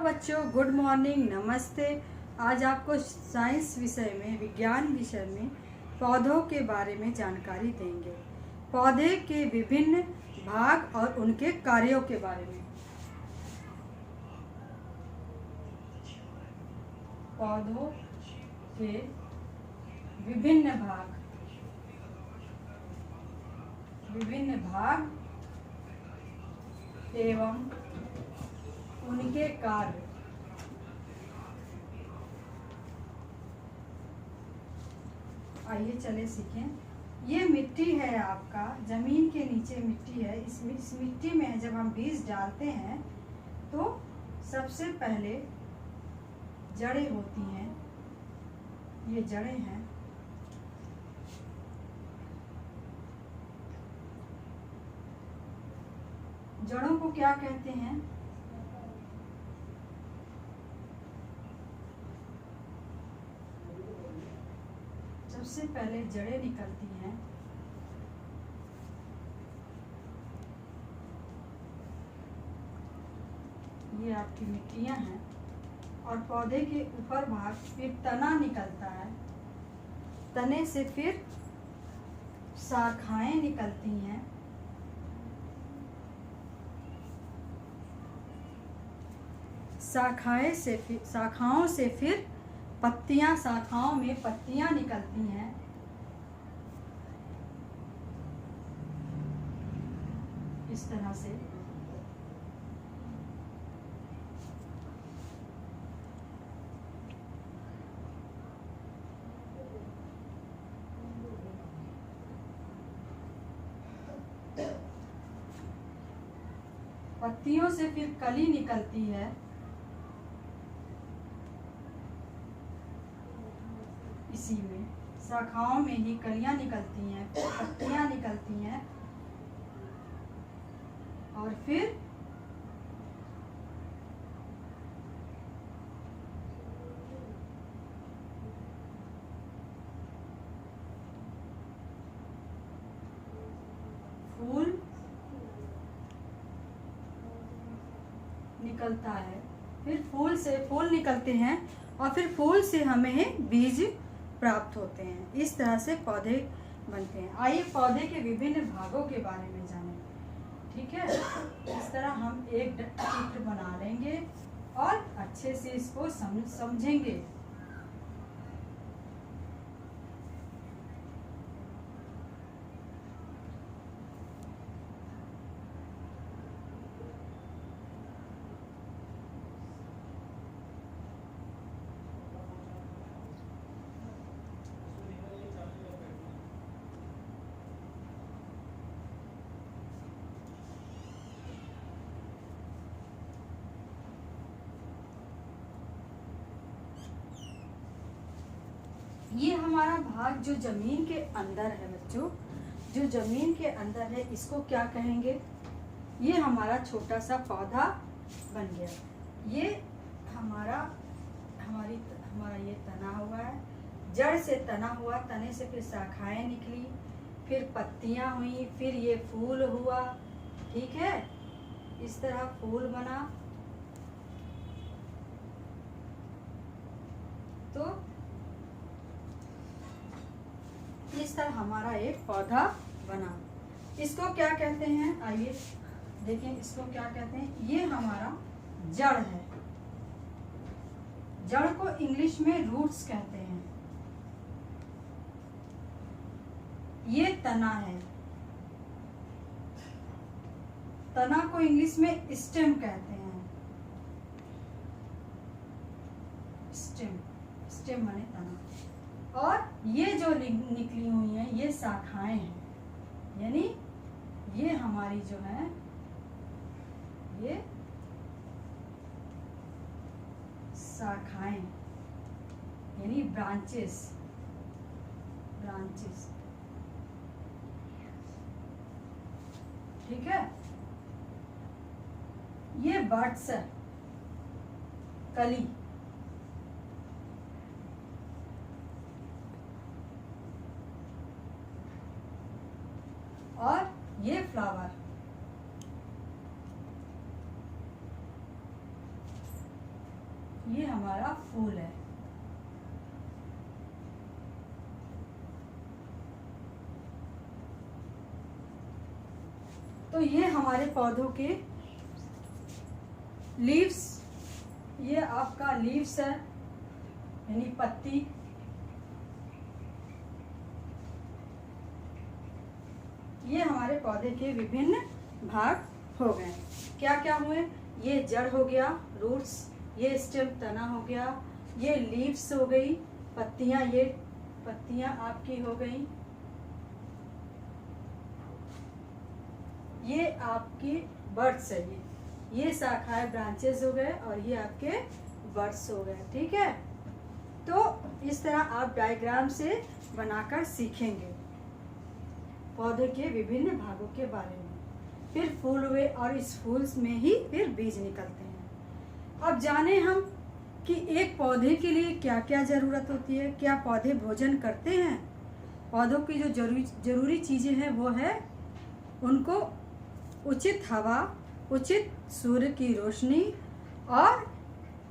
बच्चों, good morning, नमस्ते। आज आपको साइंस विषय में, विज्ञान विषय में पौधों के बारे में जानकारी देंगे। पौधे के विभिन्न भाग और उनके कार्यों के बारे में। पौधों के विभिन्न भाग एवं उनके कार्य। आइए चले सीखें। ये मिट्टी है, आपका जमीन के नीचे मिट्टी है। इस मिट्टी में जब हम बीज डालते हैं तो सबसे पहले जड़ें होती हैं। ये जड़ें हैं। जड़ों को क्या कहते हैं? सबसे पहले जड़ें निकलती हैं। ये आपकी मिट्टियां हैं और पौधे के ऊपर भाग फिर तना निकलता है। तने से फिर शाखाएं निकलती हैं। शाखाओं से फिर पत्तियां, शाखाओं में पत्तियां निकलती हैं। इस तरह से पत्तियों से फिर कली निकलती है। इसी में शाखाओं में ही कलियां निकलती हैं, पत्तियां निकलती हैं और फिर फूल निकलता है। फिर फूल निकलते हैं और फिर फूल से हमें बीज प्राप्त होते हैं। इस तरह से पौधे बनते हैं। आइए पौधे के विभिन्न भागों के बारे में जानें। ठीक है, इस तरह हम एक चित्र बना लेंगे और अच्छे से इसको समझेंगे। ये हमारा भाग जो जमीन के अंदर है बच्चों, जो जमीन के अंदर है, इसको क्या कहेंगे? ये हमारा छोटा सा पौधा बन गया। ये हमारा ये तना हुआ है। जड़ से तना हुआ, तने से फिर शाखाएं निकली, फिर पत्तियां हुई, फिर ये फूल हुआ। ठीक है, इस तरह फूल बना। तो इस तरह हमारा एक पौधा बना। इसको क्या कहते हैं? आइए देखें, इसको क्या कहते हैं? ये हमारा जड़ है। जड़ को इंग्लिश में रूट्स कहते हैं। ये तना है। तना को इंग्लिश में स्टेम कहते हैं। स्टेम माने तना। और ये जो निकली हुई हैं, ये शाखाएं हैं। यानी ये हमारी जो है, ये शाखाएं यानी ब्रांचेस। ठीक है, ये बड्स है, कली। और ये फ्लावर। ये हमारा फूल है। तो ये हमारे पौधों के लीव्स, ये आपका लीव्स है यानी पत्ती। ये हमारे पौधे के विभिन्न भाग हो गए। क्या क्या हुए? ये जड़ हो गया, रूट्स, ये स्टेम तना हो गया, ये लीव्स हो गई, पत्तियां, ये पत्तियां आपकी हो गई, ये आपकी बर्ड्स है, ये शाखाएं ब्रांचेस हो गए और ये आपके बर्ड्स हो गए। ठीक है, तो इस तरह आप डायग्राम से बनाकर सीखेंगे पौधे के विभिन्न भागों के बारे में। फिर फूल हुए और इस फूल में ही फिर बीज निकलते हैं। अब जाने हम कि एक पौधे के लिए क्या क्या जरूरत होती है, क्या पौधे भोजन करते हैं। पौधों की जो जरूरी चीजें हैं वो है उनको उचित हवा, उचित सूर्य की रोशनी और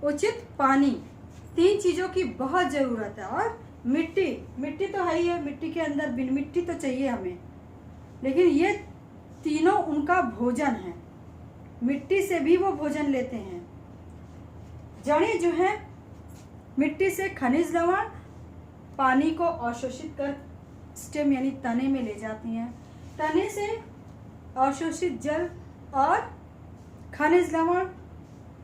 उचित पानी, 3 चीजों की बहुत जरूरत है। और मिट्टी तो है ही है, मिट्टी के अंदर बिन मिट्टी तो चाहिए हमें, लेकिन ये तीनों उनका भोजन है। मिट्टी से भी वो भोजन लेते हैं। जड़ें जो है मिट्टी से खनिज लवण पानी को अवशोषित कर स्टेम यानी तने में ले जाती हैं। तने से अवशोषित जल और खनिज लवण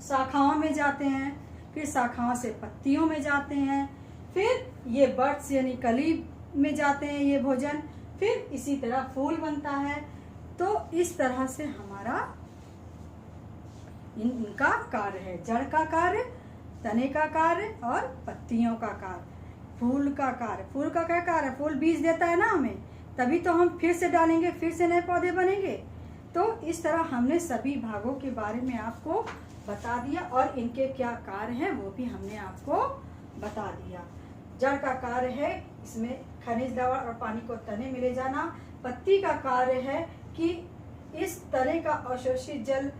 शाखाओं में जाते हैं, फिर शाखाओं से पत्तियों में जाते हैं, फिर ये बड्स यानी कली में जाते हैं ये भोजन, फिर इसी तरह फूल बनता है। तो इस तरह से हमारा इनका कार्य है, जड़ का कार्य, तने का कार्य और पत्तियों का कार्य। फूल का कार्य, फूल का क्या कार्य? फूल बीज देता है ना हमें, तभी तो हम फिर से डालेंगे, फिर से नए पौधे बनेंगे। तो इस तरह हमने सभी भागों के बारे में आपको बता दिया और इनके क्या कार्य हैं वो भी हमने आपको बता दिया। जड़ का कार्य है इसमें खनिज लवण और पानी को तने में ले जाना। पत्ती का कार्य है कि इस तने का अवशोषित जल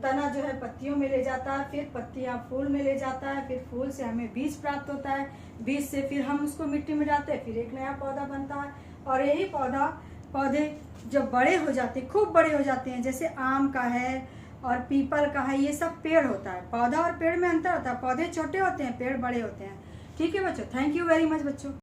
तना जो है पत्तियों में ले जाता है, फिर पत्तियां फूल में ले जाता है, फिर फूल से हमें बीज प्राप्त होता है, बीज से फिर हम उसको मिट्टी में डालते हैं, फिर एक नया पौधा बनता है। और यही पौधे जब बड़े हो जाते हैं, खूब बड़े हो जाते हैं, जैसे आम का है और पीपल का है, ये सब पेड़ होता है। पौधा और पेड़ में अंतर होता है, पौधे छोटे होते हैं, पेड़ बड़े होते हैं। ठीक है बच्चों, थैंक यू वेरी मच बच्चों।